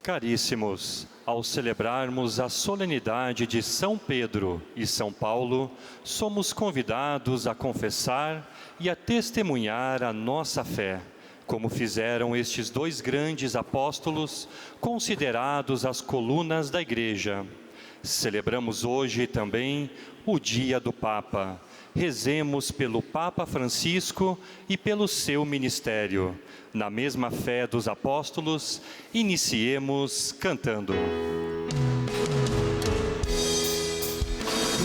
Caríssimos, ao celebrarmos a solenidade de São Pedro e São Paulo, somos convidados a confessar e a testemunhar a nossa fé, como fizeram estes dois grandes apóstolos, considerados as colunas da Igreja. Celebramos hoje também o Dia do Papa. Rezemos pelo Papa Francisco e pelo seu ministério. Na mesma fé dos apóstolos, iniciemos cantando.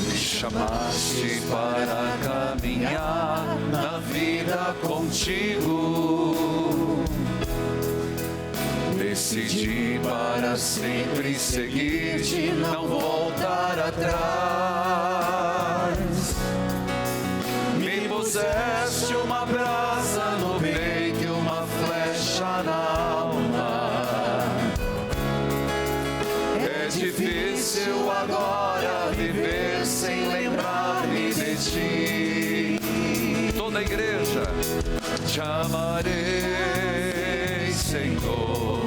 Me chamaste para caminhar na vida contigo. Decidi para sempre seguir-te, não voltar atrás. Me puseste uma brasa no peito e uma flecha na alma. É difícil agora viver sem lembrar-me de ti. Toda a igreja, te amarei, Senhor,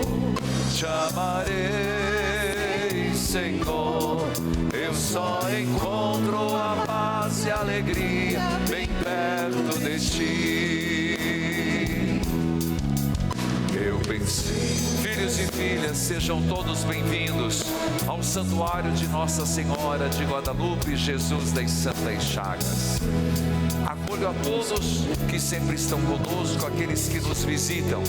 te amarei, Senhor. Eu só encontro a paz e a alegria bem perto de ti. Eu pensei, filhos e filhas, sejam todos bem-vindos ao santuário de Nossa Senhora de Guadalupe, Jesus das Santas Chagas. Acolho a todos que sempre estão conosco, aqueles que nos visitam.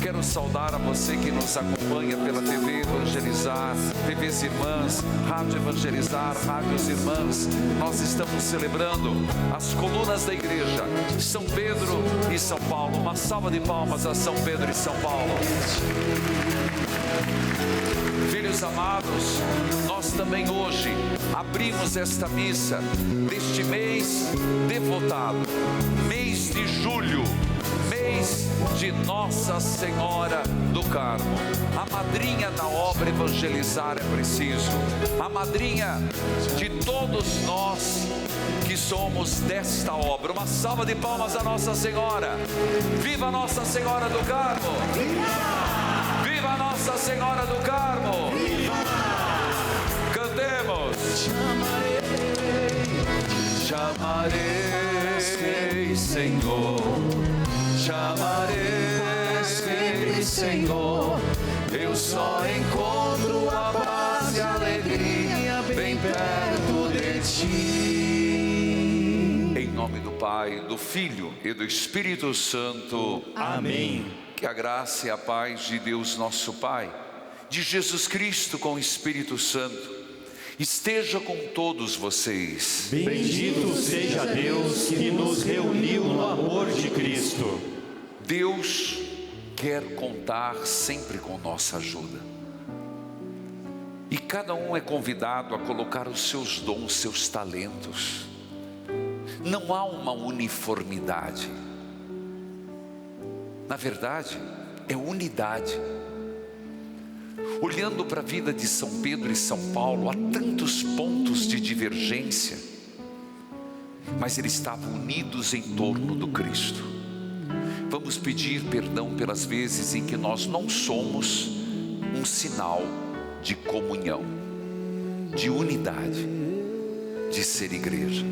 Quero saudar a você que nos acompanha pela TV Evangelizar, TVs Irmãs, Rádio Evangelizar, Rádios Irmãs. Nós estamos celebrando as colunas da igreja, São Pedro e São Paulo. Uma salva de palmas a São Pedro e São Paulo. Filhos amados, nós também hoje abrimos esta missa deste mês devotado, mês de julho, mês de Nossa Senhora do Carmo. A madrinha da obra Evangelizar é preciso, a madrinha de todos nós que somos desta obra. Uma salva de palmas a Nossa Senhora. Viva Nossa Senhora do Carmo! Viva Nossa Senhora do Carmo! Viva! Cantemos! Te amarei, Senhor, te amarei sempre, Senhor. Eu só encontro a paz e a alegria bem perto de ti. Em nome do Pai, do Filho e do Espírito Santo. Amém. Que a graça e a paz de Deus nosso Pai, de Jesus Cristo com o Espírito Santo, esteja com todos vocês. Bendito seja Deus que nos reuniu no amor de Cristo. Deus quer contar sempre com nossa ajuda. E cada um é convidado a colocar os seus dons, seus talentos. Não há uma uniformidade. Na verdade, é unidade. Olhando para a vida de São Pedro e São Paulo, há tantos pontos de divergência, mas eles estavam unidos em torno do Cristo. Vamos pedir perdão pelas vezes em que nós não somos um sinal de comunhão, de unidade, de ser igreja.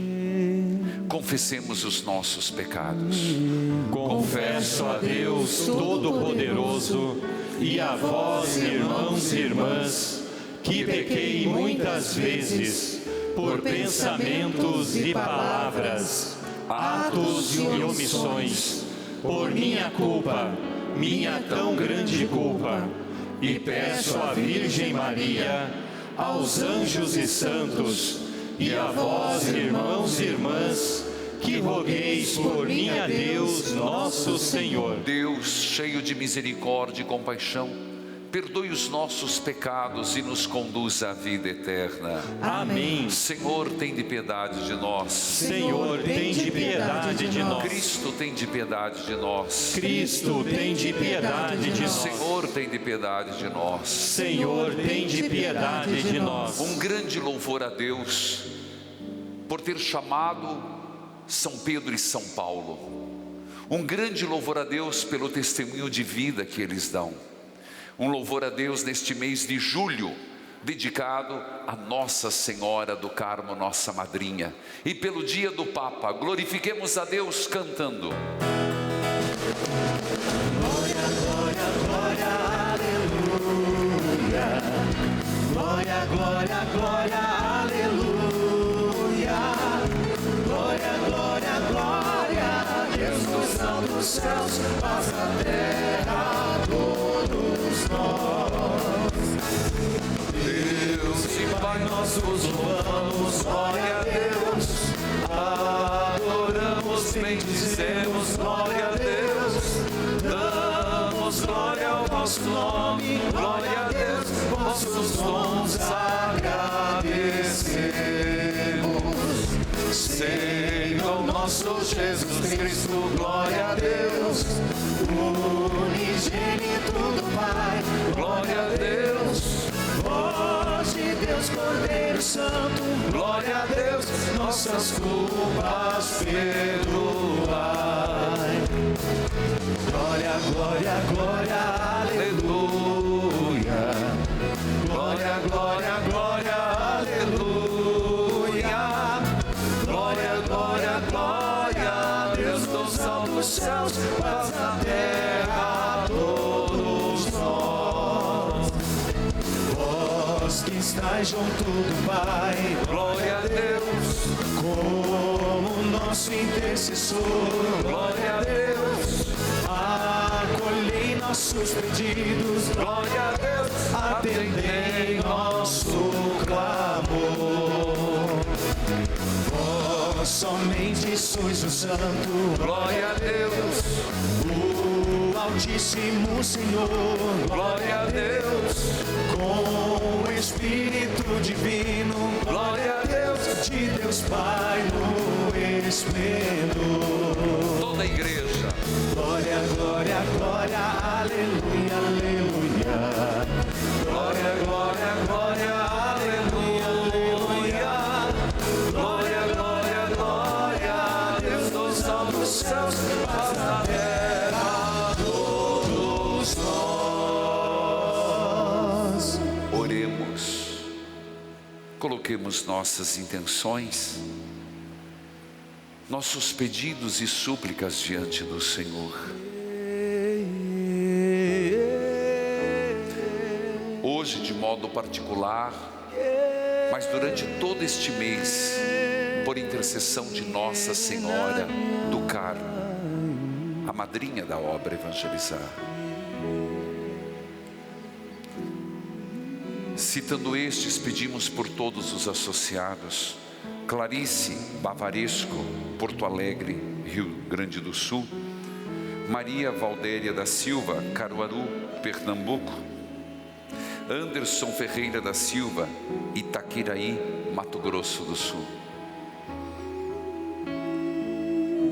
Confessemos os nossos pecados. Confesso a Deus Todo-Poderoso e a vós, irmãos e irmãs, que pequei muitas vezes por pensamentos e palavras, atos e omissões, por minha culpa, minha tão grande culpa, e peço à Virgem Maria, aos anjos e santos, e a vós, irmãos e irmãs, que rogueis por mim a Deus nosso Senhor. Deus, cheio de misericórdia e compaixão, perdoe os nossos pecados e nos conduza à vida eterna. Amém. Senhor, tem de piedade de nós. Senhor, tem de piedade de nós. Cristo, tem de piedade de nós. Cristo, tem de piedade de nós. Senhor, tem de piedade de nós. Senhor, tem de piedade de nós. Um grande louvor a Deus por ter chamado São Pedro e São Paulo. Um grande louvor a Deus pelo testemunho de vida que eles dão. Um louvor a Deus neste mês de julho, dedicado a Nossa Senhora do Carmo, nossa madrinha. E pelo dia do Papa, glorifiquemos a Deus cantando. Glória, glória, glória, aleluia. Glória, glória, glória, aleluia. Glória, glória, glória, Deus nos altos céus, paz na terra a todos nós. Deus e Pai, nós vos louvamos, glória a Deus. Adoramos, bendizemos, glória a Deus. Damos glória ao vosso nome, glória a Deus. Vossos dons agradecemos. Senhor nosso Jesus Cristo, glória a Deus. Unigênito do Pai, Glória a Deus. voz de Deus, Cordeiro Santo, Glória a Deus. nossas culpas perdoai. Glória, glória, glória, aleluia. Glória, glória, glória, aleluia. Glória, glória, glória, Deus dos altos céus, paz na terra a todos nós. Vós que estáis junto do Pai, Glória a Deus. como nosso intercessor, Glória a Deus. acolhei nossos pedidos, Glória a Deus. atendei nosso clamor. Vós somente sois o Santo, Glória a Deus. o Altíssimo Senhor, Glória a Deus. com o Espírito Divino, Glória a Deus. de Deus Pai no esplendor. Toda a igreja. Glória, glória, glória, aleluia, aleluia. Glória, glória, glória, aleluia, aleluia. Glória, glória, glória, Deus dos altos céus, paz na terra a todos nós. Oremos. Coloquemos nossas intenções, nossos pedidos e súplicas diante do Senhor. Hoje, de modo particular, mas durante todo este mês, por intercessão de Nossa Senhora do Carmo, a madrinha da obra Evangelizar. Citando estes, pedimos por todos os associados: Clarice Bavaresco, Porto Alegre, Rio Grande do Sul; Maria Valdéria da Silva, Caruaru, Pernambuco; Anderson Ferreira da Silva, Itaquiraí, Mato Grosso do Sul.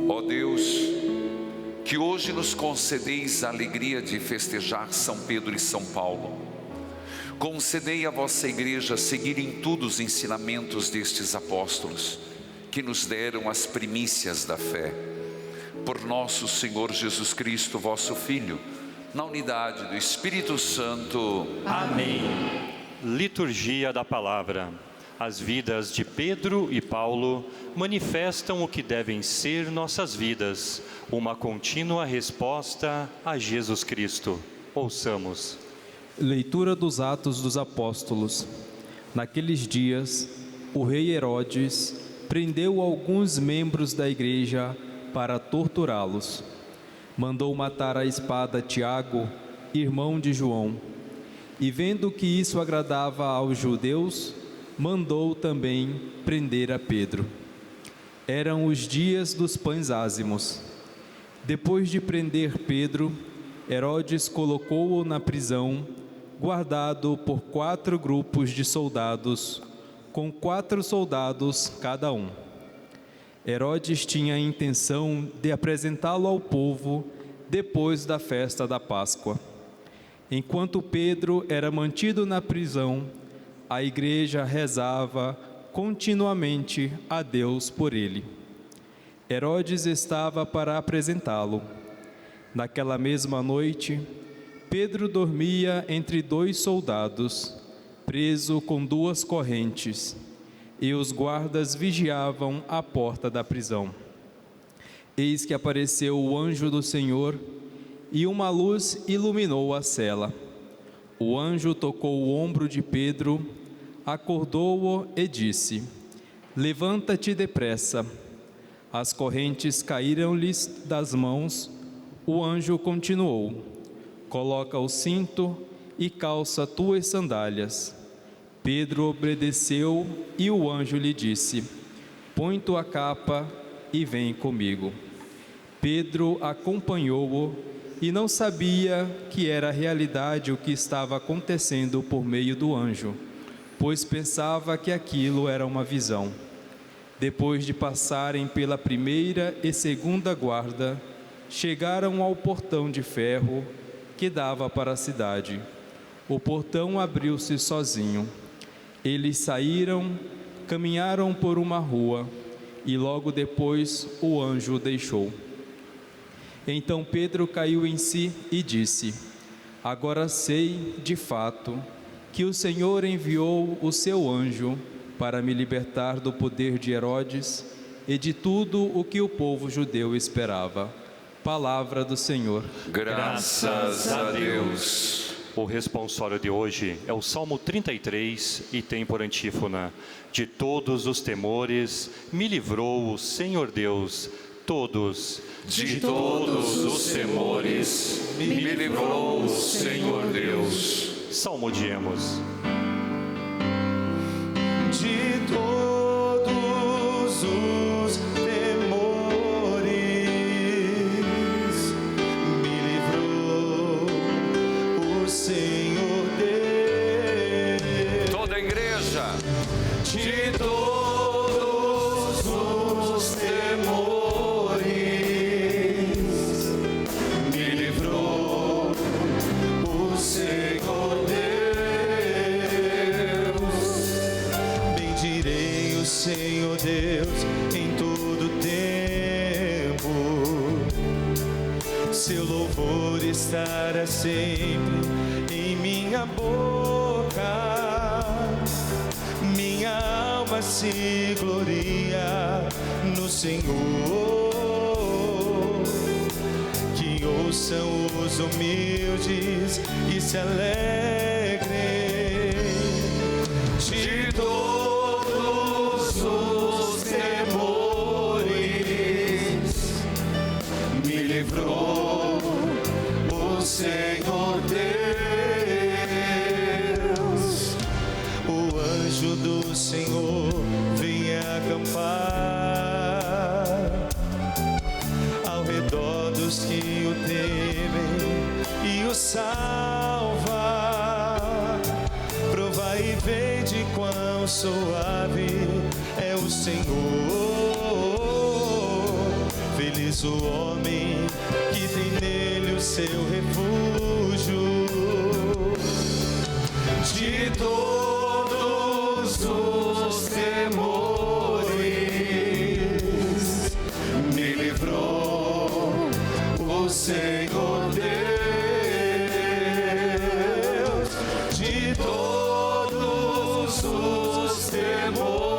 Ó Deus, que hoje nos concedeis a alegria de festejar São Pedro e São Paulo, concedei à vossa igreja seguir em tudo os ensinamentos destes apóstolos, que nos deram as primícias da fé. Por nosso Senhor Jesus Cristo, vosso Filho, na unidade do Espírito Santo. Amém. Liturgia da Palavra. As vidas de Pedro e Paulo manifestam o que devem ser nossas vidas, uma contínua resposta a Jesus Cristo. Ouçamos. Leitura dos Atos dos Apóstolos. Naqueles dias, o rei Herodes prendeu alguns membros da igreja para torturá-los. Mandou matar à espada Tiago, irmão de João. E vendo que isso agradava aos judeus, mandou também prender a Pedro. Eram os dias dos pães ázimos. Depois de prender Pedro, Herodes colocou-o na prisão, guardado por 4 grupos de soldados, com 4 soldados cada um. Herodes tinha a intenção de apresentá-lo ao povo depois da festa da Páscoa. Enquanto Pedro era mantido na prisão, a igreja rezava continuamente a Deus por ele. Herodes estava para apresentá-lo. Naquela mesma noite, Pedro dormia entre 2 soldados, preso com 2 correntes, e os guardas vigiavam a porta da prisão. Eis que apareceu o anjo do Senhor, e uma luz iluminou a cela. O anjo tocou o ombro de Pedro, acordou-o e disse: Levanta-te depressa. As correntes caíram-lhes das mãos. O anjo continuou: Coloca o cinto e calça tuas sandálias. Pedro obedeceu e o anjo lhe disse: Põe tua capa e vem comigo. Pedro acompanhou-o e não sabia que era realidade o que estava acontecendo por meio do anjo, pois pensava que aquilo era uma visão. Depois de passarem pela primeira e segunda guarda, chegaram ao portão de ferro que dava para a cidade. O portão abriu-se sozinho. Eles saíram, caminharam por uma rua, e logo depois o anjo o deixou. Então Pedro caiu em si e disse: Agora sei, de fato, que o Senhor enviou o seu anjo para me libertar do poder de Herodes e de tudo o que o povo judeu esperava. Palavra do Senhor. Graças a Deus. O responsório de hoje é o Salmo 33 e tem por antífona: De todos os temores me livrou o Senhor Deus, todos. De todos os temores me livrou o Senhor Deus. Salmodiemos. De todos os temores me livrou o Senhor Deus. Toda a igreja. De todos os temores me livrou o Senhor Deus. Bendirei o Senhor Deus em todo tempo. Seu louvor estará sempre em minha boca. Minha alma se gloria no Senhor. Que ouçam os humildes e se alegrem. De todos os temores me livrou o Senhor Deus. O anjo do Senhor vem acampar ao redor dos que o temem e o salva. Provai e vede quão suave é o Senhor. Feliz o homem que tem nele o seu refúgio. De todos os temores me livrou o Senhor Deus. De todos os temores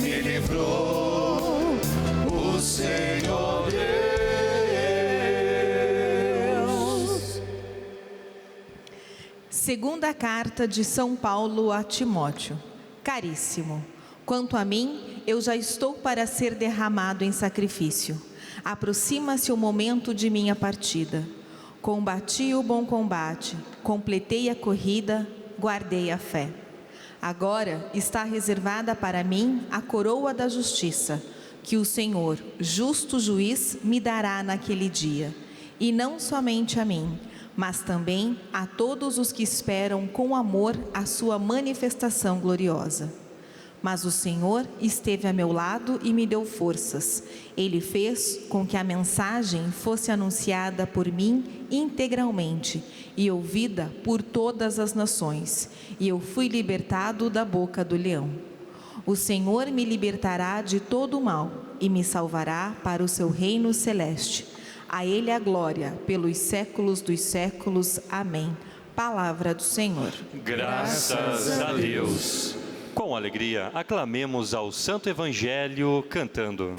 me livrou o Senhor Deus. Segunda carta de São Paulo a Timóteo. Caríssimo, quanto a mim, eu já estou para ser derramado em sacrifício. Aproxima-se o momento de minha partida. Combati o bom combate, completei a corrida, guardei a fé. Agora está reservada para mim a coroa da justiça, que o Senhor, justo juiz, me dará naquele dia. E não somente a mim, mas também a todos os que esperam com amor a sua manifestação gloriosa. Mas o Senhor esteve a meu lado e me deu forças. Ele fez com que a mensagem fosse anunciada por mim integralmente e ouvida por todas as nações, e eu fui libertado da boca do leão. O Senhor me libertará de todo o mal e me salvará para o seu reino celeste. A Ele a glória, pelos séculos dos séculos. Amém. Palavra do Senhor. Graças a Deus. Com alegria, aclamemos ao Santo Evangelho cantando.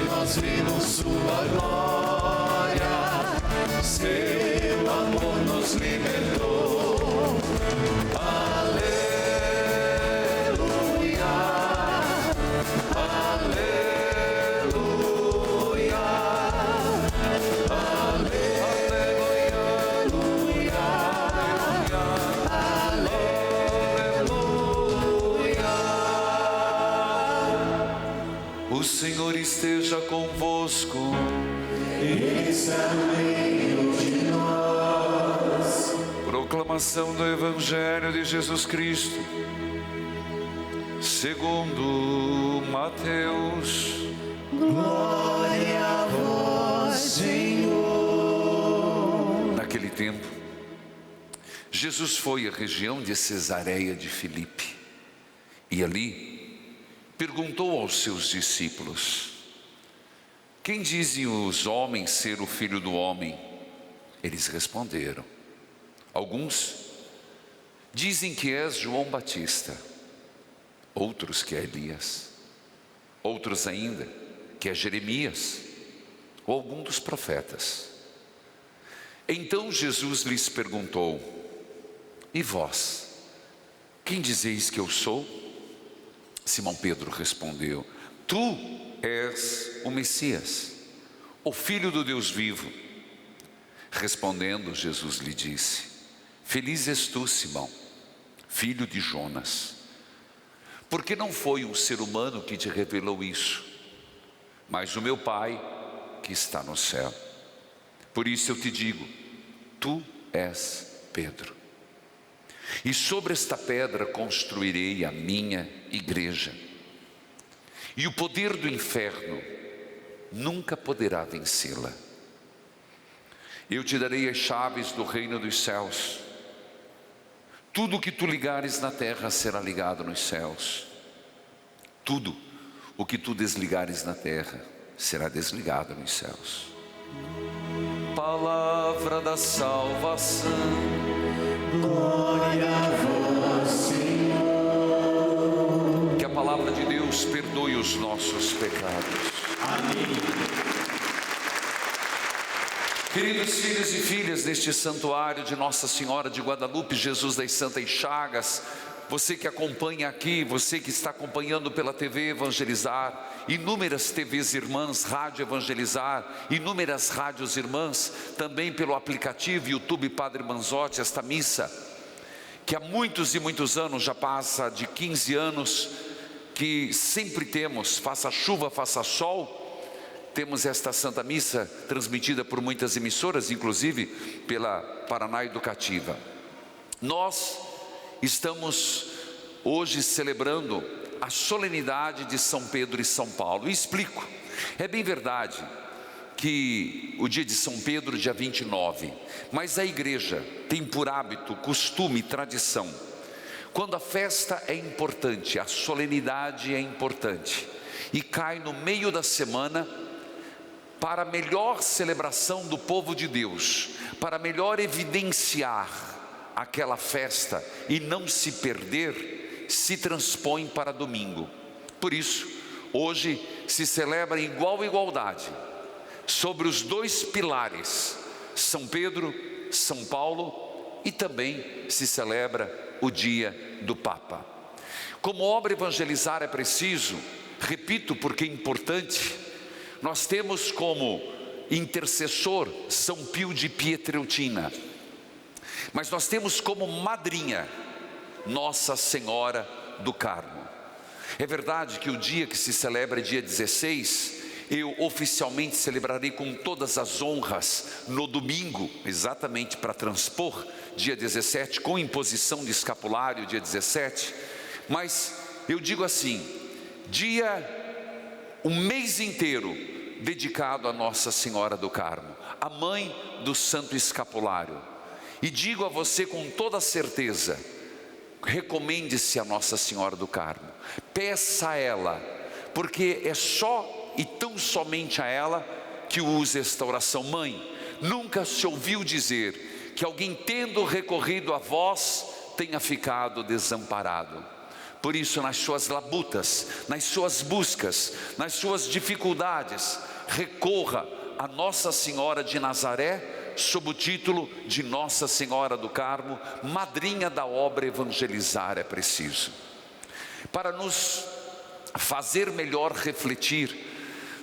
Nós vimos sua glória, seu amor nos libertou. Aleluia, aleluia, aleluia. O Senhor esteja convosco. Ele está no meio de nós. Proclamação do Evangelho de Jesus Cristo, segundo Mateus. Glória a vós, Senhor. Naquele tempo, Jesus foi à região de Cesareia de Filipe e ali perguntou aos seus discípulos: quem dizem os homens ser o Filho do Homem? Eles responderam: alguns dizem que és João Batista, outros que é Elias, outros ainda que é Jeremias ou algum dos profetas. Então Jesus lhes perguntou: e vós, quem dizeis que eu sou? Simão Pedro respondeu: tu és o Messias, o Filho do Deus vivo. Respondendo, Jesus lhe disse: feliz és tu, Simão, filho de Jonas, porque não foi um ser humano que te revelou isso, mas o meu Pai que está no céu. Por isso eu te digo: tu és Pedro, e sobre esta pedra construirei a minha igreja, e o poder do inferno nunca poderá vencê-la. Eu te darei as chaves do reino dos céus. Tudo o que tu ligares na terra será ligado nos céus. Tudo o que tu desligares na terra será desligado nos céus. Palavra da salvação. Glória a vós, Senhor. Que a palavra de Deus perdoe os nossos pecados. Amém. Queridos filhos e filhas deste santuário de Nossa Senhora de Guadalupe, Jesus das Santas Chagas, você que acompanha aqui, você que está acompanhando pela TV Evangelizar, inúmeras TVs irmãs, Rádio Evangelizar, inúmeras rádios irmãs, também pelo aplicativo YouTube Padre Manzotti, esta missa, que há muitos e muitos anos, já passa de 15 anos, que sempre temos, faça chuva, faça sol, temos esta Santa Missa transmitida por muitas emissoras, inclusive pela Paraná Educativa. Nós estamos hoje celebrando a solenidade de São Pedro e São Paulo. E explico, é bem verdade que o dia de São Pedro, dia 29, mas a igreja tem por hábito, costume e tradição, quando a festa é importante, a solenidade é importante, e cai no meio da semana, para melhor celebração do povo de Deus, para melhor evidenciar aquela festa e não se perder, se transpõe para domingo. Por isso, hoje se celebra em igualdade, sobre os dois pilares, São Pedro, São Paulo, e também se celebra o dia do Papa. Como obra evangelizar é preciso, repito porque é importante, nós temos como intercessor São Pio de Pietrelcina, mas nós temos como madrinha Nossa Senhora do Carmo. É verdade que o dia que se celebra é dia 16, eu oficialmente celebrarei com todas as honras no domingo, exatamente para transpor dia 17, com imposição de escapulário dia 17, mas eu digo assim, um mês inteiro dedicado a Nossa Senhora do Carmo, a mãe do Santo Escapulário. E digo a você com toda certeza, recomende-se a Nossa Senhora do Carmo, peça a ela, porque é só e tão somente a ela que usa esta oração. Mãe, nunca se ouviu dizer que alguém tendo recorrido a vós tenha ficado desamparado. Por isso, nas suas labutas, nas suas buscas, nas suas dificuldades, recorra a Nossa Senhora de Nazaré, sob o título de Nossa Senhora do Carmo, madrinha da obra Evangelizar é Preciso. Para nos fazer melhor refletir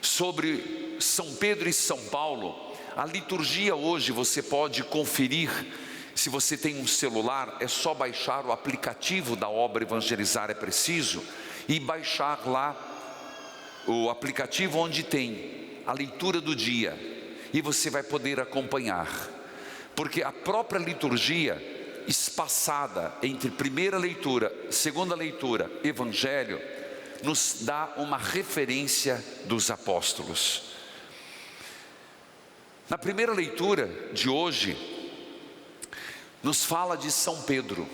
sobre São Pedro e São Paulo, a liturgia hoje você pode conferir. Se você tem um celular, é só baixar o aplicativo da obra Evangelizar é Preciso e baixar lá o aplicativo onde tem a leitura do dia, e você vai poder acompanhar, porque a própria liturgia espaçada entre primeira leitura, segunda leitura, Evangelho, nos dá uma referência dos apóstolos. Na primeira leitura de hoje, nos fala de São Pedro.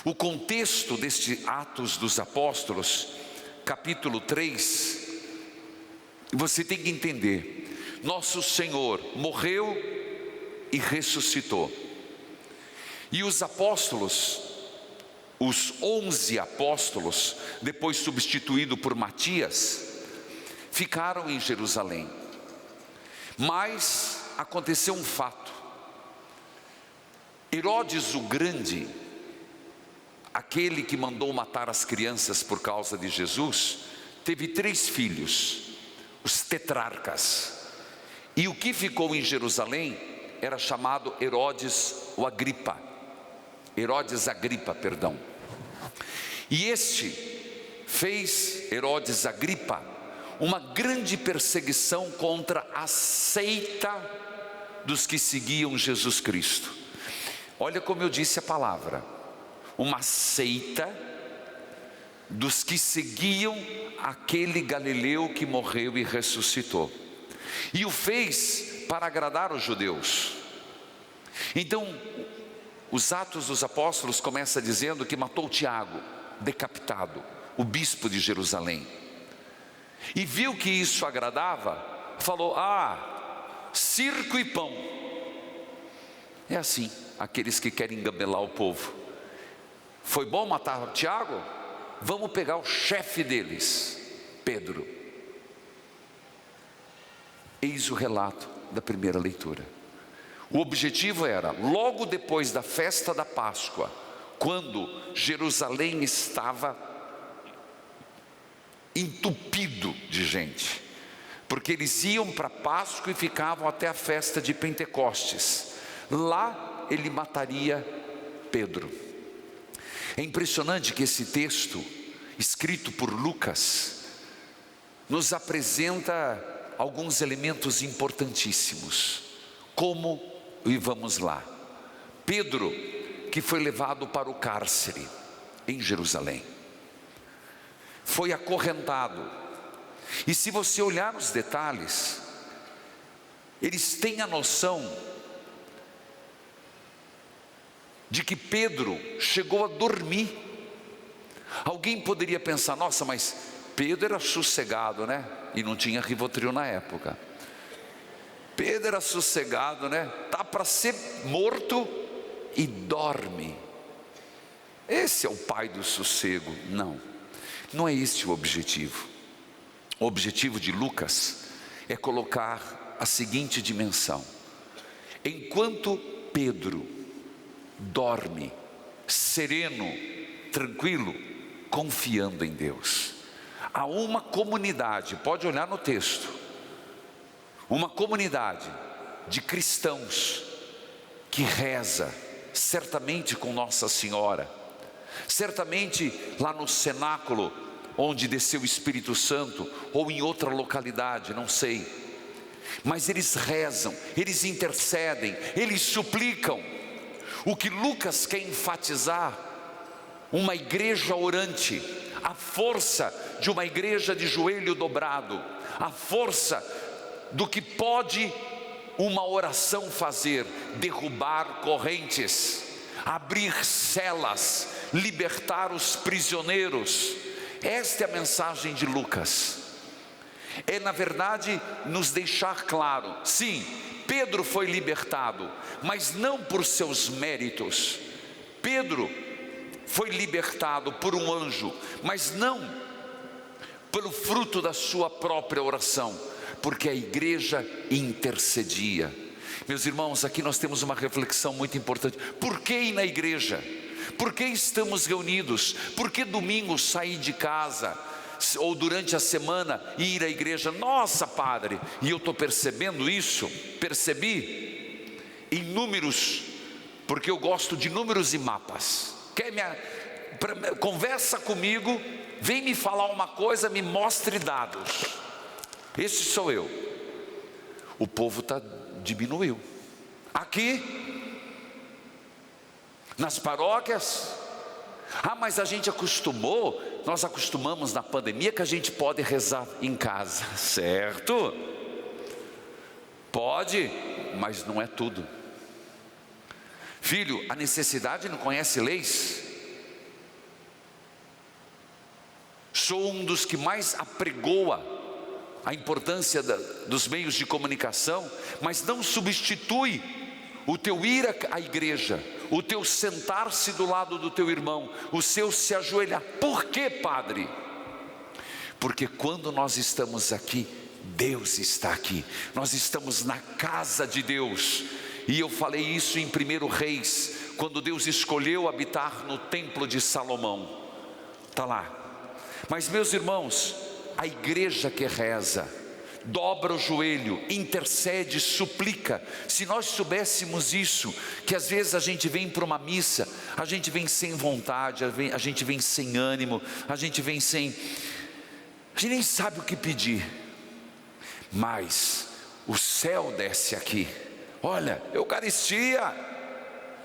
O contexto deste Atos dos Apóstolos, capítulo 3, você tem que entender. Nosso Senhor morreu e ressuscitou. E os apóstolos, os 11 apóstolos, depois substituído por Matias, ficaram em Jerusalém. Mas aconteceu um fato. Herodes o Grande, aquele que mandou matar as crianças por causa de Jesus, teve 3 filhos, os tetrarcas. E o que ficou em Jerusalém era chamado Herodes Agripa. E este fez, Herodes Agripa, uma grande perseguição contra a seita dos que seguiam Jesus Cristo. Olha como eu disse a palavra, uma seita dos que seguiam aquele Galileu que morreu e ressuscitou. E o fez para agradar os judeus. Então, os Atos dos Apóstolos começa dizendo que matou Tiago, decapitado, o bispo de Jerusalém. E viu que isso agradava, falou: circo e pão. É assim, aqueles que querem engabelar o povo. Foi bom matar Tiago? Vamos pegar o chefe deles, Pedro. Eis o relato da primeira leitura. O objetivo era, logo depois da festa da Páscoa, quando Jerusalém estava entupido de gente, porque eles iam para Páscoa e ficavam até a festa de Pentecostes. Lá ele mataria Pedro. É impressionante que esse texto, escrito por Lucas, nos apresenta alguns elementos importantíssimos. Como, e vamos lá, Pedro, que foi levado para o cárcere em Jerusalém, foi acorrentado. E se você olhar os detalhes, eles têm a noção de que Pedro chegou a dormir. Alguém poderia pensar: nossa, mas Pedro era sossegado, né? E não tinha Rivotril na época. Pedro era sossegado, né? Tá para ser morto e dorme. Esse é o pai do sossego. Não, não é este o objetivo. O objetivo de Lucas é colocar a seguinte dimensão: enquanto Pedro dorme, sereno, tranquilo, confiando em Deus, há uma comunidade, pode olhar no texto, uma comunidade de cristãos que reza, certamente com Nossa Senhora, certamente lá no cenáculo onde desceu o Espírito Santo, ou em outra localidade, não sei. Mas eles rezam, eles intercedem, eles suplicam. O que Lucas quer enfatizar: uma igreja orante, a força de uma igreja de joelho dobrado, a força do que pode uma oração fazer: derrubar correntes, abrir celas, libertar os prisioneiros. Esta é a mensagem de Lucas. É, na verdade, nos deixar claro: sim, Pedro foi libertado, mas não por seus méritos. Pedro foi libertado por um anjo, mas não pelo fruto da sua própria oração, porque a igreja intercedia. Meus irmãos, aqui nós temos uma reflexão muito importante. Por que ir na igreja? Por que estamos reunidos? Por que domingo sair de casa, ou durante a semana ir à igreja? Nossa, padre, e eu estou percebendo isso, percebi em números, porque eu gosto de números e mapas. Conversa comigo, vem me falar uma coisa, me mostre dados. Esse sou eu. O povo diminuiu. Aqui, nas paróquias, mas a gente acostumou, nós acostumamos na pandemia que a gente pode rezar em casa, certo? Pode, mas não é tudo. Filho, a necessidade não conhece leis. Sou um dos que mais apregoa a importância dos meios de comunicação, mas não substitui o teu ir à igreja, o teu sentar-se do lado do teu irmão, o seu se ajoelhar. Por quê, padre? Porque quando nós estamos aqui, Deus está aqui. Nós estamos na casa de Deus. E eu falei isso em 1 Reis, quando Deus escolheu habitar no templo de Salomão. Está lá. Mas, meus irmãos, a igreja que reza, dobra o joelho, intercede, suplica. Se nós soubéssemos isso, que às vezes a gente vem para uma missa, a gente vem sem vontade, a gente vem sem ânimo, a gente vem sem... a gente nem sabe o que pedir. Mas o céu desce aqui. Olha, Eucaristia.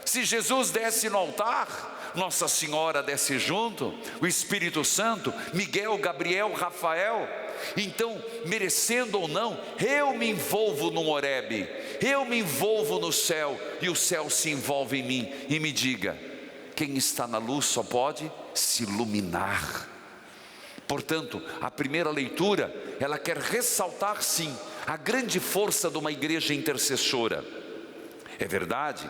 Se Jesus desce no altar, Nossa Senhora desce junto, o Espírito Santo, Miguel, Gabriel, Rafael. Então, merecendo ou não, eu me envolvo no Horebe, eu me envolvo no céu, e o céu se envolve em mim. E me diga, quem está na luz só pode se iluminar. Portanto, a primeira leitura, ela quer ressaltar sim, a grande força de uma igreja intercessora. É verdade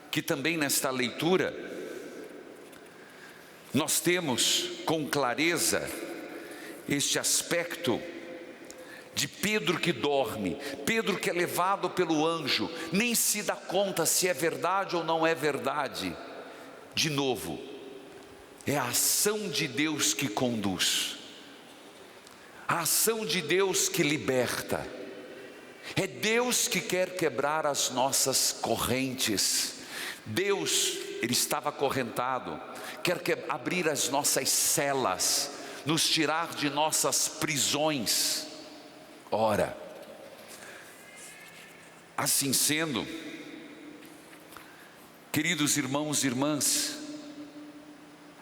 que também nesta leitura, nós temos com clareza este aspecto de Pedro que dorme, Pedro que é levado pelo anjo, nem se dá conta se é verdade ou não é verdade. De novo, é a ação de Deus que conduz, a ação de Deus que liberta, é Deus que quer quebrar as nossas correntes. Deus, Ele estava acorrentado, quer abrir as nossas celas, nos tirar de nossas prisões. Ora, assim sendo, queridos irmãos e irmãs,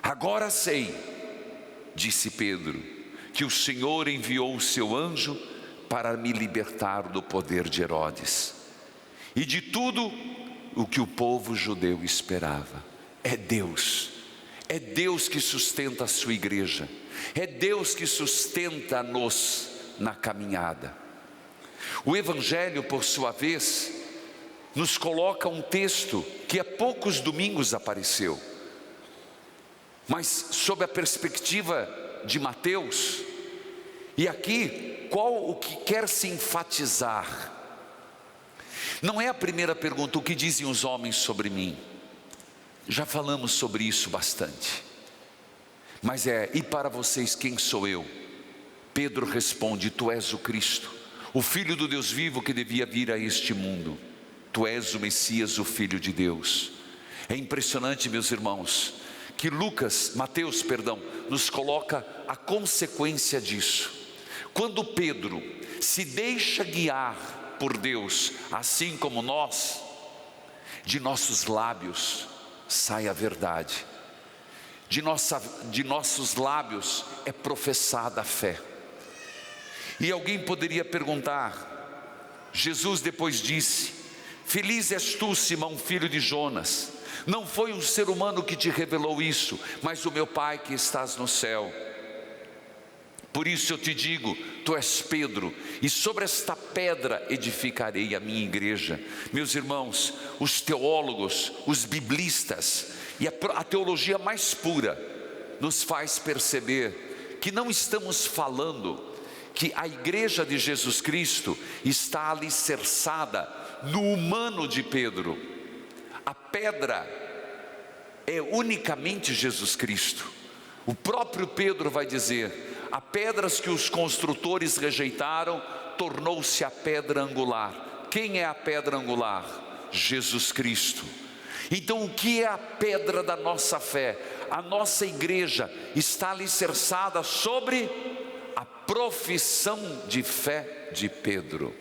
agora sei, disse Pedro, que o Senhor enviou o seu anjo para me libertar do poder de Herodes e de tudo o que o povo judeu esperava. É Deus que sustenta a sua igreja, é Deus que sustenta-nos na caminhada. O Evangelho, por sua vez, nos coloca um texto que há poucos domingos apareceu, mas sob a perspectiva de Mateus. E aqui, qual o que quer se enfatizar? Não é a primeira pergunta, o que dizem os homens sobre mim? Já falamos sobre isso bastante. Mas e para vocês, quem sou eu? Pedro responde, tu és o Cristo, o Filho do Deus vivo que devia vir a este mundo. Tu és o Messias, o Filho de Deus. É impressionante, meus irmãos, que Mateus, nos coloca a consequência disso. Quando Pedro se deixa guiar por Deus, assim como nós, de nossos lábios sai a verdade, de nossos lábios é professada a fé. E alguém poderia perguntar, Jesus depois disse: feliz és tu, Simão, filho de Jonas, não foi um ser humano que te revelou isso, mas o meu Pai que estás no céu. Por isso eu te digo, tu és Pedro, e sobre esta pedra edificarei a minha igreja. Meus irmãos, os teólogos, os biblistas e a teologia mais pura nos faz perceber que não estamos falando que a igreja de Jesus Cristo está alicerçada no humano de Pedro. A pedra é unicamente Jesus Cristo. O próprio Pedro vai dizer: a pedras que os construtores rejeitaram, tornou-se a pedra angular. Quem é a pedra angular? Jesus Cristo. Então o que é a pedra da nossa fé? A nossa igreja está alicerçada sobre a profissão de fé de Pedro.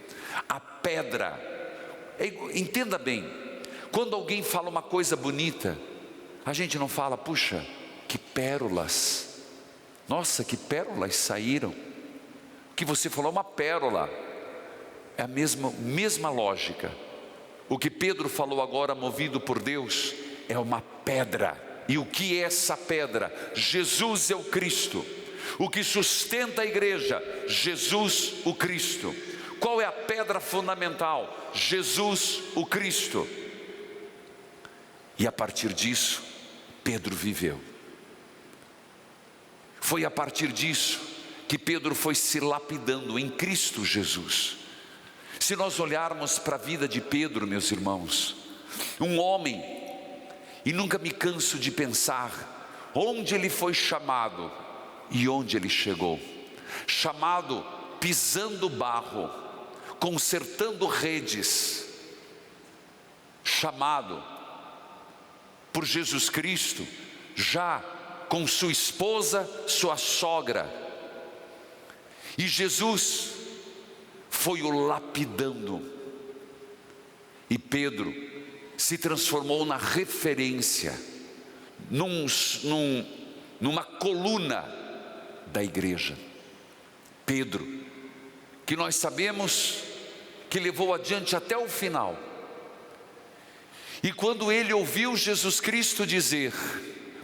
A pedra, entenda bem, quando alguém fala uma coisa bonita, a gente não fala, puxa, que pérolas, nossa, que pérolas saíram. O que você falou é uma pérola, é a mesma lógica. O que Pedro falou agora, movido por Deus, é uma pedra. E o que é essa pedra? Jesus é o Cristo. O que sustenta a igreja? Jesus o Cristo. Qual é a pedra fundamental? Jesus o Cristo. E a partir disso, Pedro viveu. Foi a partir disso que Pedro foi se lapidando em Cristo Jesus. Se nós olharmos para a vida de Pedro, meus irmãos, um homem, e nunca me canso de pensar onde ele foi chamado e onde ele chegou. Chamado pisando barro, consertando redes, chamado por Jesus Cristo, já com sua esposa, sua sogra, e Jesus foi o lapidando, e Pedro se transformou na referência, numa coluna da igreja. Pedro, que nós sabemos que levou adiante até o final, e quando ele ouviu Jesus Cristo dizer: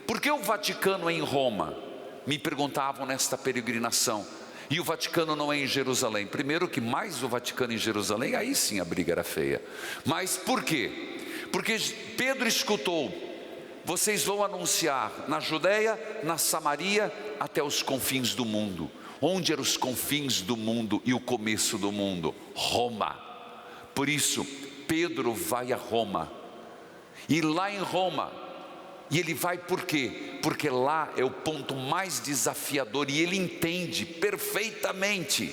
por que o Vaticano é em Roma? Me perguntavam nesta peregrinação. E o Vaticano não é em Jerusalém. Primeiro que mais o Vaticano em Jerusalém, aí sim a briga era feia. Mas por quê? Porque Pedro escutou: vocês vão anunciar na Judeia, na Samaria, até os confins do mundo. Onde eram os confins do mundo e o começo do mundo? Roma. Por isso, Pedro vai a Roma. E lá em Roma, e ele vai por quê? Porque lá é o ponto mais desafiador, e ele entende perfeitamente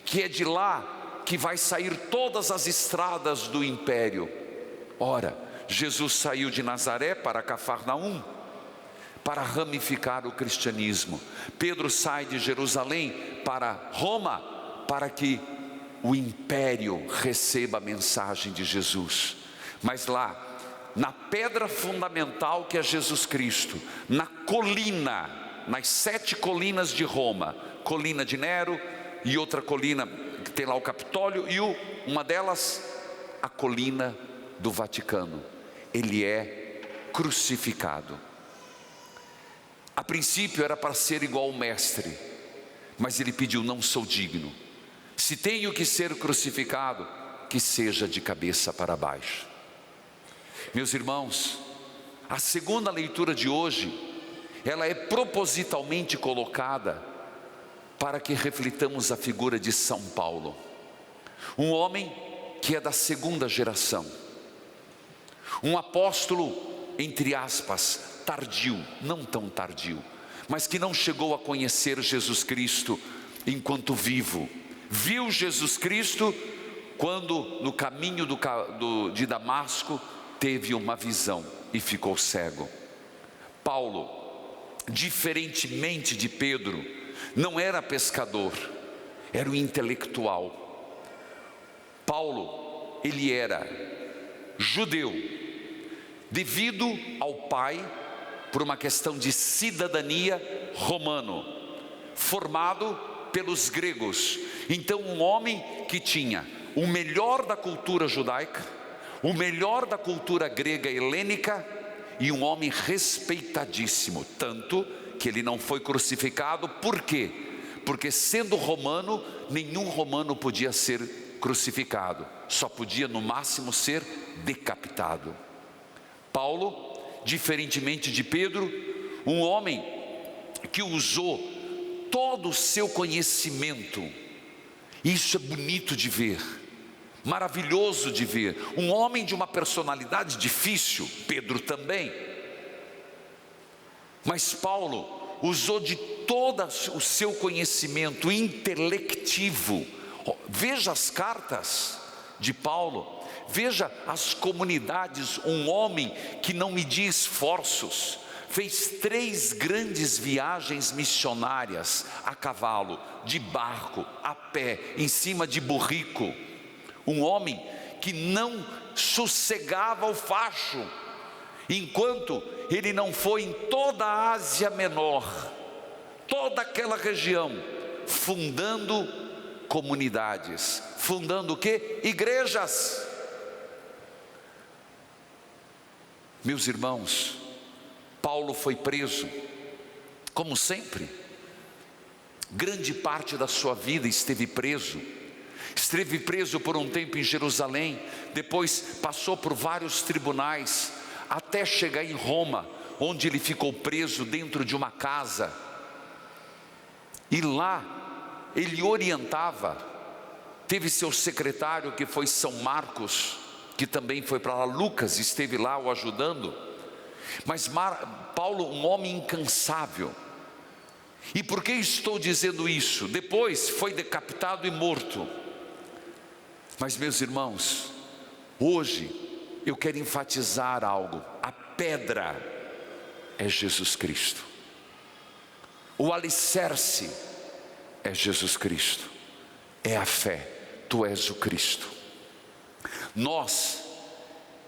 que é de lá que vai sair todas as estradas do império. Ora, Jesus saiu de Nazaré para Cafarnaum, para ramificar o cristianismo. Pedro sai de Jerusalém para Roma, para que o império receba a mensagem de Jesus. Mas lá, na pedra fundamental que é Jesus Cristo, na colina, nas 7 colinas de Roma, colina de Nero e outra colina que tem lá o Capitólio, e uma delas, a colina do Vaticano, ele é crucificado. A princípio era para ser igual ao mestre, mas ele pediu: não sou digno, se tenho que ser crucificado, que seja de cabeça para baixo. Meus irmãos, a segunda leitura de hoje, ela é propositalmente colocada para que reflitamos a figura de São Paulo, um homem que é da segunda geração, um apóstolo, entre aspas, tardio, não tão tardio, mas que não chegou a conhecer Jesus Cristo enquanto vivo. Viu Jesus Cristo quando no caminho de Damasco teve uma visão e ficou cego. Paulo diferentemente de Pedro, não era pescador, era o intelectual. Paulo, ele era judeu, devido ao pai, por uma questão de cidadania, romano, formado pelos gregos. Então um homem que tinha o melhor da cultura judaica, o melhor da cultura grega helênica, e um homem respeitadíssimo, tanto que ele não foi crucificado. Por quê? Porque sendo romano, nenhum romano podia ser crucificado, só podia no máximo ser decapitado. Paulo, diferentemente de Pedro, um homem que usou todo o seu conhecimento. Isso é bonito de ver, maravilhoso de ver. Um homem de uma personalidade difícil, Pedro também, mas Paulo usou de todo o seu conhecimento intelectivo. Veja as cartas de Paulo, veja as comunidades. Um homem que não media esforços, fez 3 grandes viagens missionárias, a cavalo, de barco, a pé, em cima de burrico. Um homem que não sossegava o facho, enquanto ele não foi em toda a Ásia Menor, toda aquela região, fundando comunidades, fundando o quê? Igrejas. Meus irmãos, Paulo foi preso, como sempre. Grande parte da sua vida esteve preso. Esteve preso por um tempo em Jerusalém, depois passou por vários tribunais, até chegar em Roma, onde ele ficou preso dentro de uma casa. E lá ele orientava. Teve seu secretário, que foi São Marcos, que também foi para lá. Lucas esteve lá o ajudando. Mas Paulo, um homem incansável. E por que estou dizendo isso? Depois foi decapitado e morto. Mas, meus irmãos, hoje eu quero enfatizar algo. A pedra é Jesus Cristo. O alicerce é Jesus Cristo. É a fé. Tu és o Cristo. Nós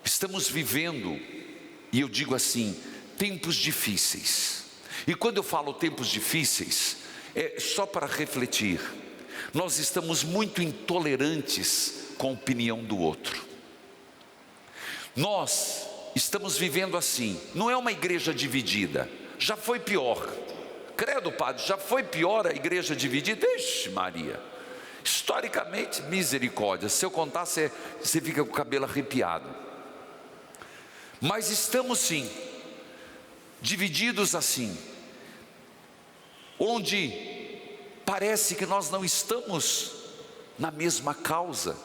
estamos vivendo, e eu digo assim, tempos difíceis. E quando eu falo tempos difíceis, é só para refletir. Nós estamos muito intolerantes com a opinião do outro. Nós estamos vivendo assim. Não é uma igreja dividida. Já foi pior. Credo, padre, já foi pior a igreja dividida? Ixi, Maria. Historicamente, misericórdia. Se eu contar, você fica com o cabelo arrepiado. Mas estamos sim, divididos assim, onde parece que nós não estamos na mesma causa.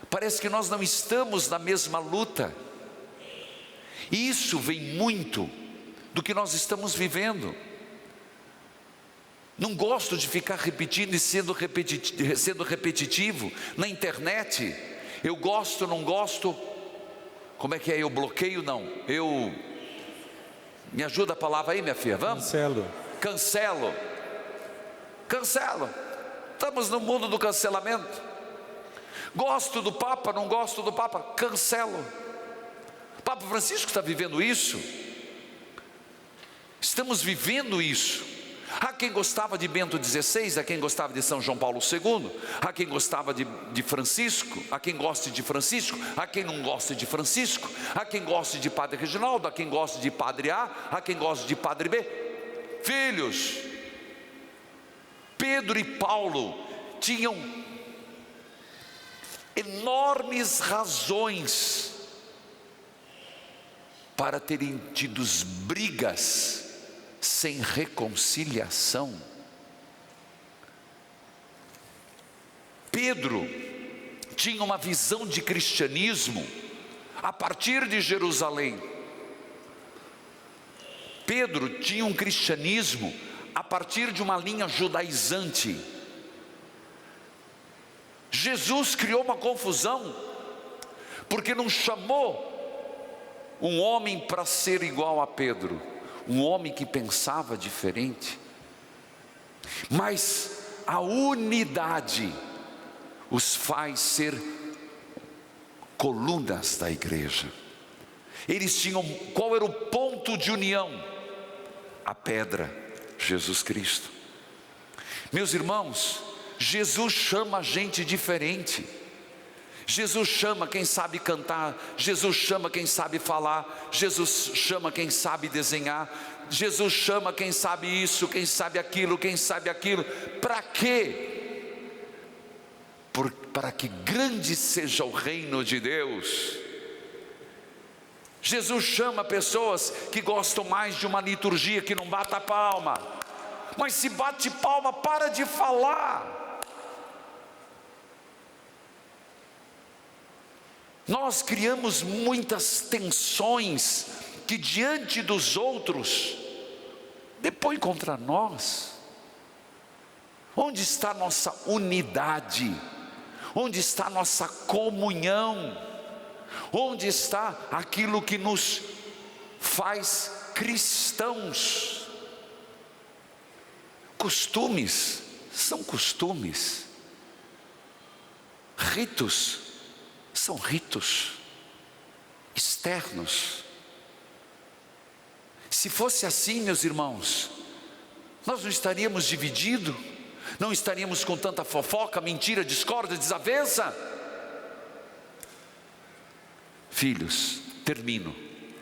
Parece que nós não estamos na mesma luta. E isso vem muito do que nós estamos vivendo. Não gosto de ficar repetindo e sendo repetitivo na internet. Eu gosto, não gosto. Como é que é? Eu bloqueio? Não. Me ajuda a palavra aí, minha filha, vamos? Cancelo. Estamos no mundo do cancelamento. Gosto do Papa, não gosto do Papa, cancelo. Papa Francisco está vivendo isso. Estamos vivendo isso. Há quem gostava de Bento XVI, há quem gostava de São João Paulo II, há quem gostava de Francisco, há quem goste de Francisco, há quem não goste de Francisco, há quem goste de Padre Reginaldo, há quem goste de Padre A, há quem goste de Padre B. Filhos, Pedro e Paulo tinham enormes razões para terem tido brigas sem reconciliação. Pedro tinha uma visão de cristianismo a partir de Jerusalém. Pedro tinha um cristianismo a partir de uma linha judaizante. Jesus criou uma confusão, porque não chamou um homem para ser igual a Pedro. um homem que pensava diferente. Mas a unidade os faz ser colunas da igreja. Eles tinham, qual era o ponto de união? A pedra, Jesus Cristo. Meus irmãos, Jesus chama gente diferente. Jesus chama quem sabe cantar, Jesus chama quem sabe falar, Jesus chama quem sabe desenhar, Jesus chama quem sabe isso, quem sabe aquilo, quem sabe aquilo. Para quê? Para que grande seja o reino de Deus. Jesus chama pessoas que gostam mais de uma liturgia que não bata palma. Mas se bate palma, para de falar. Nós criamos muitas tensões que diante dos outros depõem contra nós. Onde está nossa unidade? Onde está nossa comunhão? Onde está aquilo que nos faz cristãos? Costumes são costumes, ritos são ritos externos. Se fosse assim, meus irmãos, nós não estaríamos divididos, não estaríamos com tanta fofoca, mentira, discórdia, desavença. Filhos, termino,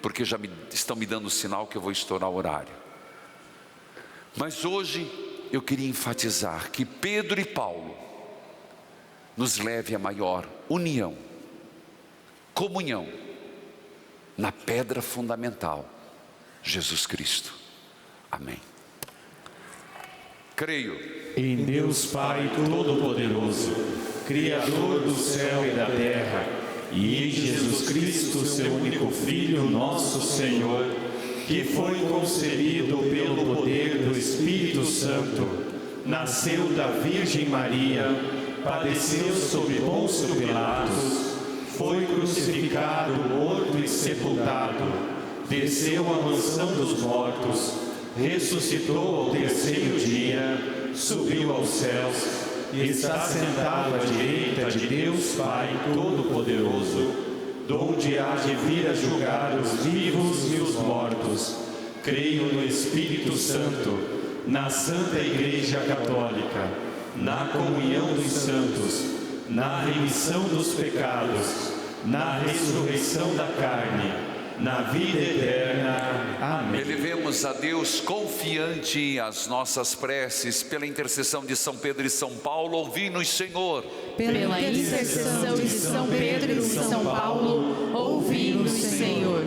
porque já estão me dando sinal que eu vou estourar o horário. Mas hoje eu queria enfatizar que Pedro e Paulo nos leve a maior união, comunhão, na pedra fundamental, Jesus Cristo. Amém. Creio em Deus Pai Todo-Poderoso, Criador do céu e da terra, e em Jesus Cristo, seu único Filho, nosso Senhor, que foi concebido pelo poder do Espírito Santo, nasceu da Virgem Maria, padeceu sob Pôncio Pilatos, foi crucificado, morto e sepultado, desceu à mansão dos mortos, ressuscitou ao terceiro dia, subiu aos céus, e está sentado à direita de Deus Pai Todo-Poderoso, donde há de vir a julgar os vivos e os mortos. Creio no Espírito Santo, na Santa Igreja Católica, na comunhão dos santos, na remissão dos pecados, na ressurreição da carne, na vida eterna. Amém. Elevemos a Deus confiante as nossas preces, pela intercessão de São Pedro e São Paulo. Ouvi-nos, Senhor. Pela intercessão de São Pedro e São Paulo, ouvi-nos, Senhor.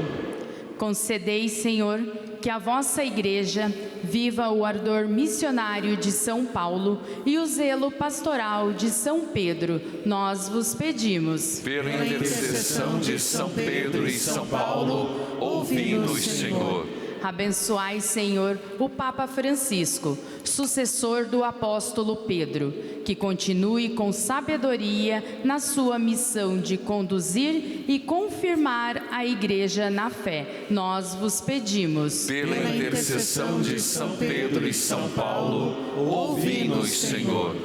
Concedei, Senhor, que a vossa Igreja viva o ardor missionário de São Paulo e o zelo pastoral de São Pedro, nós vos pedimos. Pela intercessão de São Pedro e São Paulo, ouvi-nos, Senhor. Abençoai, Senhor, o Papa Francisco, sucessor do apóstolo Pedro, que continue com sabedoria na sua missão de conduzir e confirmar a Igreja na fé. Nós vos pedimos. Pela intercessão de São Pedro e São Paulo, ouvi-nos, Senhor.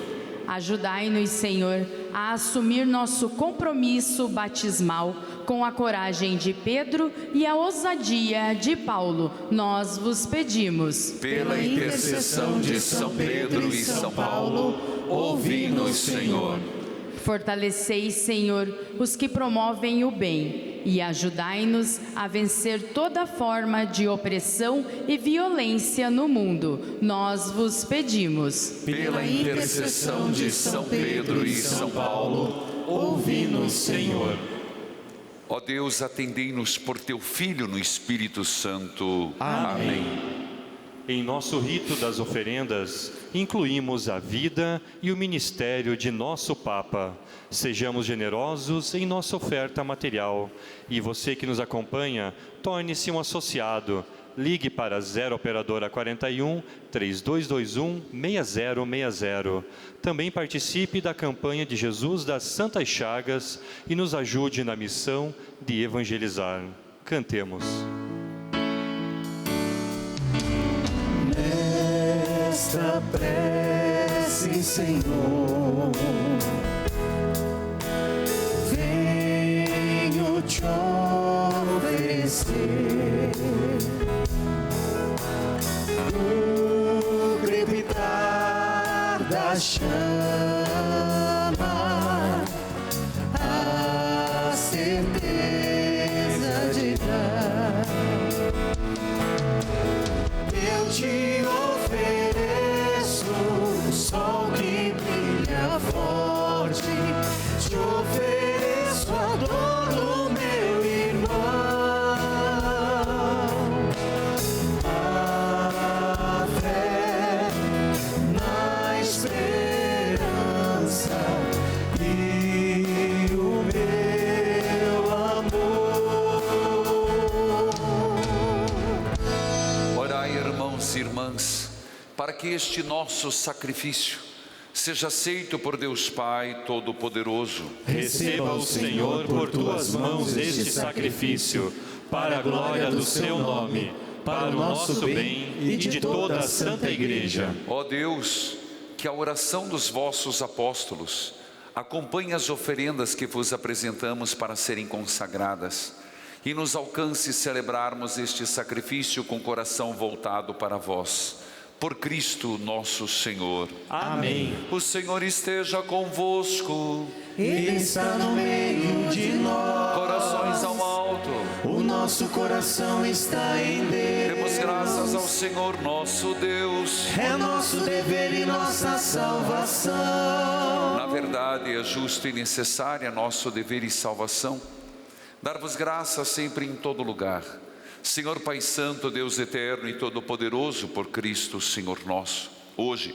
Ajudai-nos, Senhor, a assumir nosso compromisso batismal com a coragem de Pedro e a ousadia de Paulo. Nós vos pedimos. Pela intercessão de São Pedro e São Paulo, ouvi-nos, Senhor. Fortalecei, Senhor, os que promovem o bem e ajudai-nos a vencer toda forma de opressão e violência no mundo. Nós vos pedimos. Pela intercessão de São Pedro e São Paulo, ouvi-nos, Senhor. Ó Deus, atendei-nos por teu Filho no Espírito Santo. Amém. Em nosso rito das oferendas, incluímos a vida e o ministério de nosso Papa. Sejamos generosos em nossa oferta material. E você que nos acompanha, torne-se um associado. Ligue para 0 Operadora 41 3221 6060. Também participe da campanha de Jesus das Santas Chagas e nos ajude na missão de evangelizar. Cantemos. esta prece, Senhor, venho te oferecer o crepitar da chama, a certeza de dar. Eu te ofereço o sol que brilha forte, te ofereço a dor do meu irmão, a fé na esperança e o meu amor. Orai, irmãos e irmãs, para que este nosso sacrifício seja aceito por Deus Pai Todo-Poderoso. Receba o Senhor por tuas mãos este sacrifício, para a glória do seu nome, para o nosso bem e de toda a Santa Igreja. Ó Deus, que a oração dos vossos apóstolos acompanhe as oferendas que vos apresentamos para serem consagradas e nos alcance celebrarmos este sacrifício com o coração voltado para vós. Por Cristo nosso Senhor. Amém. O Senhor esteja convosco. Ele está no meio de nós. Corações ao alto. O nosso coração está em Deus. Demos graças ao Senhor nosso Deus. É nosso dever e nossa salvação. Na verdade, é justo e necessário nosso dever e salvação dar-vos graças sempre em todo lugar, Senhor Pai Santo, Deus eterno e todo-poderoso, por Cristo, Senhor nosso. Hoje,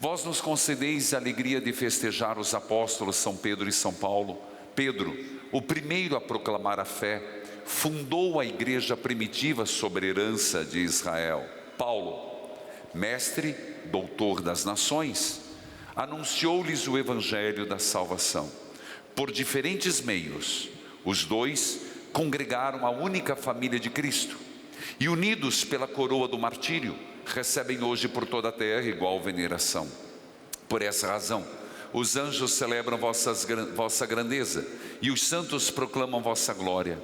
vós nos concedeis a alegria de festejar os apóstolos São Pedro e São Paulo. Pedro, o primeiro a proclamar a fé, fundou a igreja primitiva sobre a herança de Israel. Paulo, mestre, doutor das nações, anunciou-lhes o evangelho da salvação. Por diferentes meios, os dois congregaram a única família de Cristo e, unidos pela coroa do martírio, recebem hoje por toda a terra igual veneração. Por essa razão, os anjos celebram vossa grandeza e os santos proclamam vossa glória.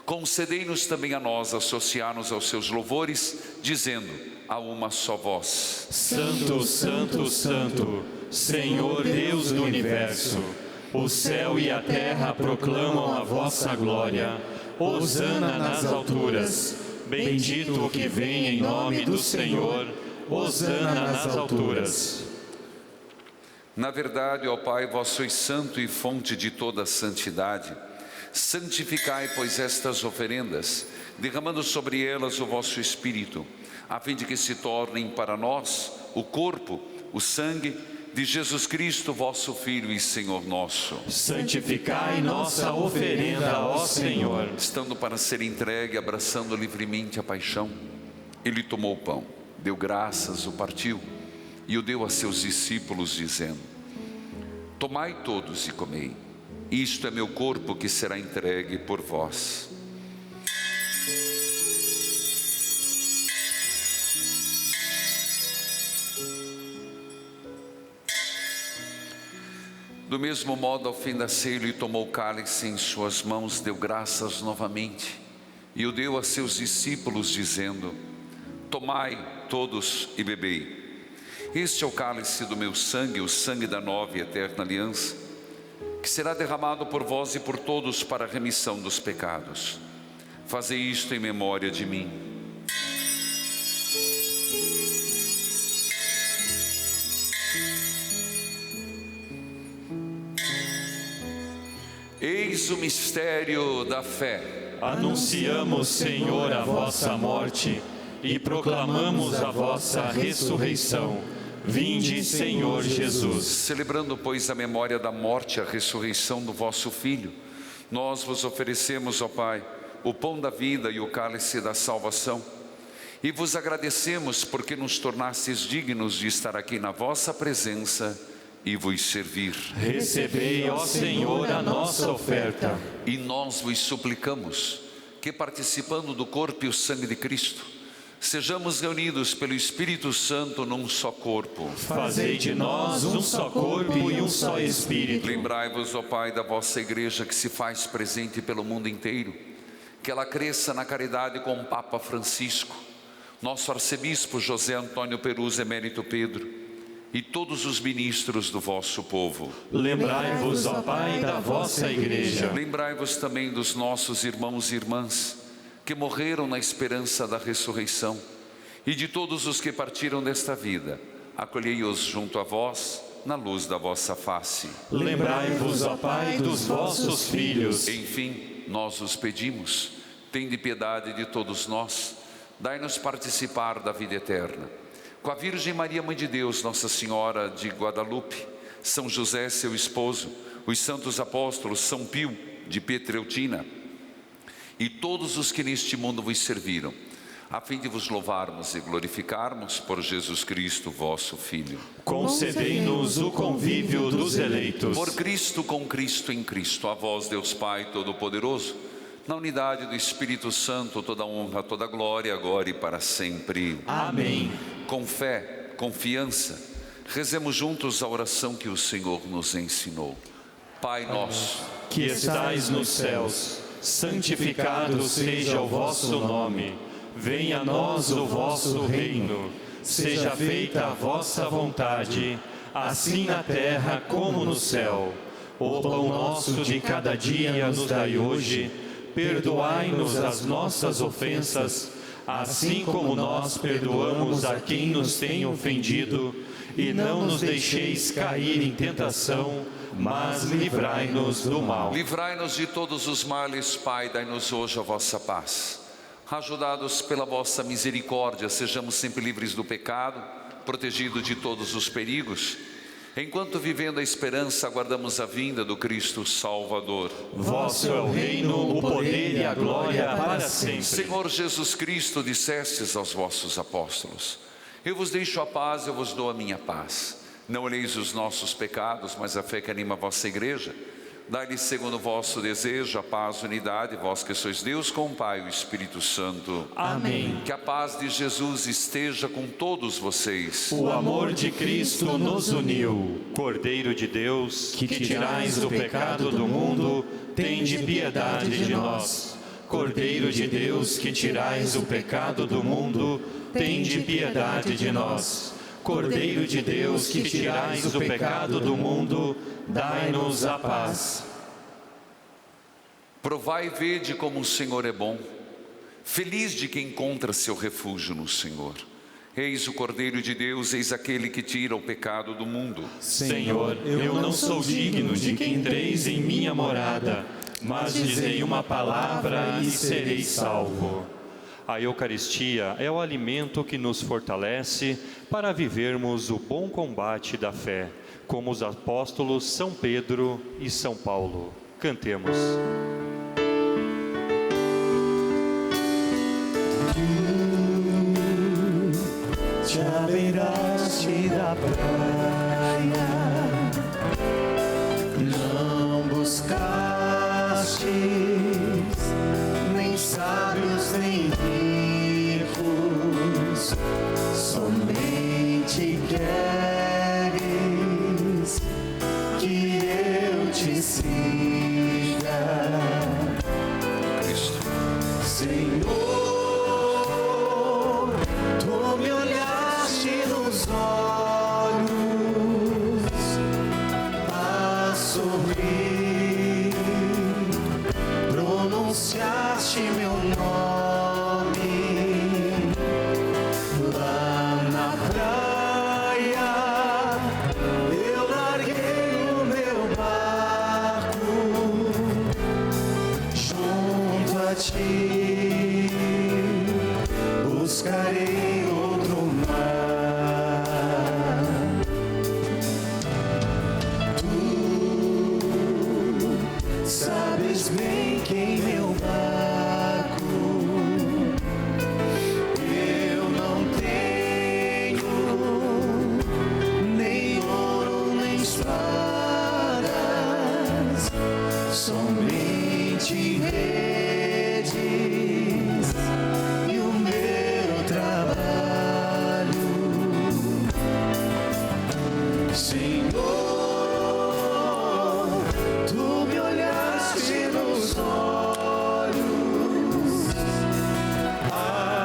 Concedei-nos também a nós associar-nos aos seus louvores, dizendo a uma só voz: Santo, Santo, Santo, Senhor Deus do Universo, o céu e a terra proclamam a vossa glória. Hosana nas alturas. Bendito o que vem em nome do Senhor. Hosana nas alturas. Na verdade, ó Pai, vós sois santo e fonte de toda a santidade. Santificai, pois, estas oferendas, derramando sobre elas o vosso Espírito, a fim de que se tornem para nós o corpo, o sangue de Jesus Cristo, vosso Filho e Senhor nosso. Santificai nossa oferenda, ó Senhor. Estando para ser entregue, abraçando livremente a paixão, ele tomou o pão, deu graças, o partiu e o deu a seus discípulos, dizendo: tomai todos e comei, isto é meu corpo que será entregue por vós. Do mesmo modo, ao fim da ceia, ele tomou o cálice em suas mãos, deu graças novamente e o deu a seus discípulos, dizendo: tomai todos e bebei. Este é o cálice do meu sangue, o sangue da nova e eterna aliança, que será derramado por vós e por todos para a remissão dos pecados. Fazei isto em memória de mim. Eis o mistério da fé. Anunciamos, Senhor, a vossa morte e proclamamos a vossa ressurreição. Vinde, Senhor Jesus. Celebrando, pois, a memória da morte e a ressurreição do vosso Filho, nós vos oferecemos, ó Pai, o pão da vida e o cálice da salvação. E vos agradecemos porque nos tornastes dignos de estar aqui na vossa presença e vos servir. Recebei, ó Senhor, a nossa oferta. E nós vos suplicamos que, participando do corpo e o sangue de Cristo, sejamos reunidos pelo Espírito Santo num só corpo. Fazei de nós um só corpo e um só Espírito. Lembrai-vos, ó Pai, da vossa Igreja que se faz presente pelo mundo inteiro, que ela cresça na caridade com o Papa Francisco, nosso arcebispo José Antônio Peruso Emérito Pedro e todos os ministros do vosso povo. Lembrai-vos, ó Pai, da vossa Igreja. Lembrai-vos também dos nossos irmãos e irmãs que morreram na esperança da ressurreição e de todos os que partiram desta vida. Acolhei-os junto a vós, na luz da vossa face. Lembrai-vos, ó Pai, dos vossos filhos. Enfim, nós os pedimos, tende piedade de todos nós, dai-nos participar da vida eterna. Com a Virgem Maria, Mãe de Deus, Nossa Senhora de Guadalupe, São José, seu esposo, os santos apóstolos, São Pio de Pietrelcina, e todos os que neste mundo vos serviram, a fim de vos louvarmos e glorificarmos por Jesus Cristo, vosso Filho. Concedei-nos o convívio dos eleitos. Por Cristo, com Cristo, em Cristo, a vós, Deus Pai Todo-Poderoso, na unidade do Espírito Santo, toda honra, toda glória, agora e para sempre. Amém. Com fé, confiança, rezemos juntos a oração que o Senhor nos ensinou. Pai nosso, que estais nos céus, santificado seja o vosso nome. Venha a nós o vosso reino. Seja feita a vossa vontade, assim na terra como no céu. O pão nosso de cada dia nos dai hoje. Perdoai-nos as nossas ofensas, assim como nós perdoamos a quem nos tem ofendido. E não nos deixeis cair em tentação, mas livrai-nos do mal. Livrai-nos de todos os males, Pai, dai-nos hoje a vossa paz. Ajudados pela vossa misericórdia, sejamos sempre livres do pecado, protegidos de todos os perigos, enquanto vivendo a esperança, aguardamos a vinda do Cristo Salvador. Vosso é o reino, o poder e a glória para sempre. Senhor Jesus Cristo, dissestes aos vossos apóstolos: eu vos deixo a paz, eu vos dou a minha paz. Não olheis os nossos pecados, mas a fé que anima a vossa Igreja. Dai-lhe segundo o vosso desejo a paz, unidade, vós que sois Deus com o Pai e o Espírito Santo. Amém. Que a paz de Jesus esteja com todos vocês. O amor de Cristo nos uniu. Cordeiro de Deus, que tirais o pecado do mundo, tende piedade de nós. Cordeiro de Deus, que tirais o pecado do mundo, tende piedade de nós. Cordeiro de Deus, que tirais o pecado do mundo, dai-nos a paz. Provai e vede como o Senhor é bom. Feliz de quem encontra seu refúgio no Senhor. Eis o Cordeiro de Deus, eis aquele que tira o pecado do mundo. Senhor, eu não sou digno de que entreis em minha morada, mas dizei uma palavra e serei salvo. A Eucaristia é o alimento que nos fortalece para vivermos o bom combate da fé, como os apóstolos São Pedro e São Paulo. Cantemos. Te abeiraste da praia, não buscastes nem sábios nem ricos, somente queres que eu te siga, Cristo. Senhor. Tu me olhaste nos olhos a sorrir, pronunciaste meu nome lá na praia. Eu larguei o meu barco junto a ti, buscarei outro mar. Tu sabes bem que em meu barco eu não tenho nem ouro nem espadas, somente redes e o meu trabalho.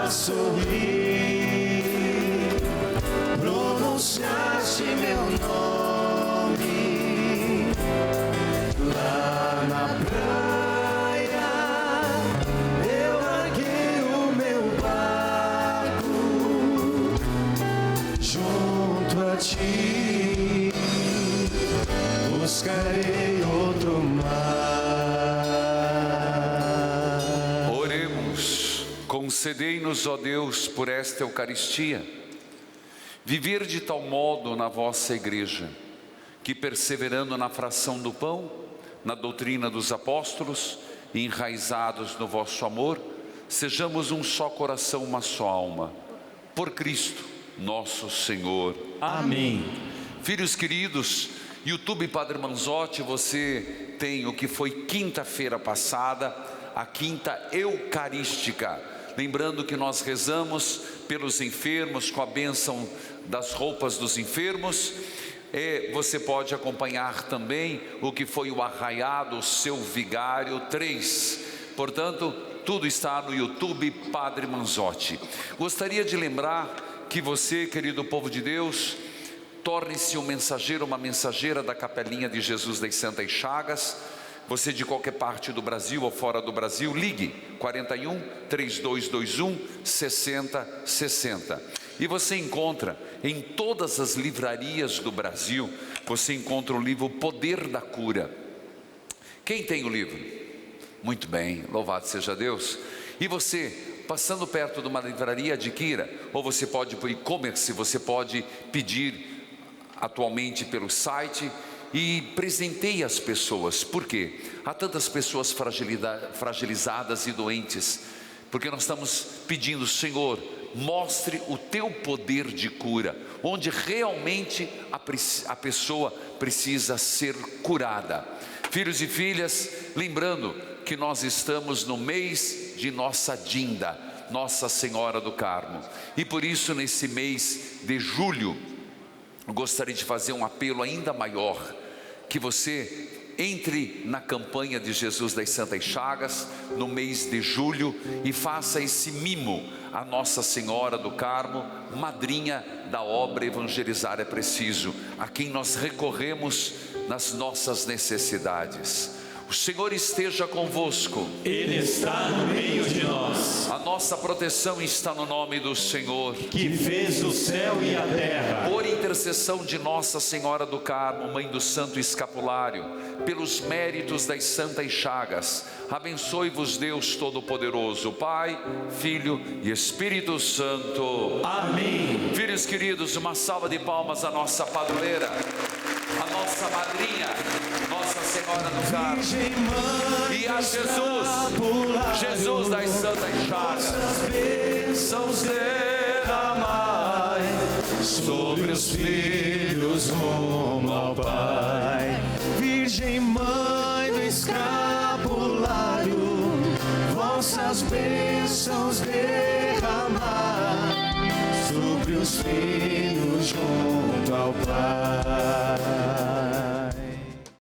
a sorrir, pronunciaste meu nome lá na praia. Eu larguei o meu barco junto a ti, buscarei outro mar. Oremos. Concedei-nos, ó Deus, por esta Eucaristia, viver de tal modo na vossa igreja, que perseverando na fração do pão, na doutrina dos apóstolos, e enraizados no vosso amor, sejamos um só coração, uma só alma. Por Cristo, nosso Senhor. Amém. Filhos queridos, YouTube Padre Manzotti, você tem o que foi quinta-feira passada, a quinta eucarística. Lembrando que nós rezamos pelos enfermos, com a bênção das roupas dos enfermos. Você pode acompanhar também o que foi o arraiado, seu vigário 3. Portanto, tudo está no YouTube Padre Manzotti. Gostaria de lembrar que você, querido povo de Deus, torne-se um mensageiro, uma mensageira da Capelinha de Jesus das Santas Chagas. Você de qualquer parte do Brasil ou fora do Brasil, ligue 41 3221 6060. E você encontra em todas as livrarias do Brasil, você encontra o livro Poder da Cura. Quem tem o livro? Muito bem, louvado seja Deus. E você, passando perto de uma livraria, adquira. Ou você pode ir para o e-commerce, você pode pedir atualmente pelo site e presenteie as pessoas. Por quê? Há tantas pessoas fragilizadas e doentes, porque nós estamos pedindo: Senhor, mostre o teu poder de cura, onde realmente a pessoa precisa ser curada. Filhos e filhas, lembrando que nós estamos no mês de Nossa Dinda, Nossa Senhora do Carmo, e por isso nesse mês de julho, eu gostaria de fazer um apelo ainda maior, que você entre na campanha de Jesus das Santas Chagas, no mês de julho, e faça esse mimo a Nossa Senhora do Carmo, madrinha da obra Evangelizar é Preciso, a quem nós recorremos nas nossas necessidades. O Senhor esteja convosco. Ele está no meio de nós. A nossa proteção está no nome do Senhor, que fez o céu e a terra. Por intercessão de Nossa Senhora do Carmo, Mãe do Santo Escapulário, pelos méritos das Santas Chagas, abençoe-vos Deus Todo-Poderoso, Pai, Filho e Espírito Santo. Amém. Filhos queridos, uma salva de palmas à nossa padroeira, a nossa madrinha, Nossa Senhora do Carmo, e a Jesus das Santas Chagas. Bênçãos derramai sobre os filhos rumo ao Pai. Virgem Mãe do Escapulário, vossas bênçãos derramai sobre os filhos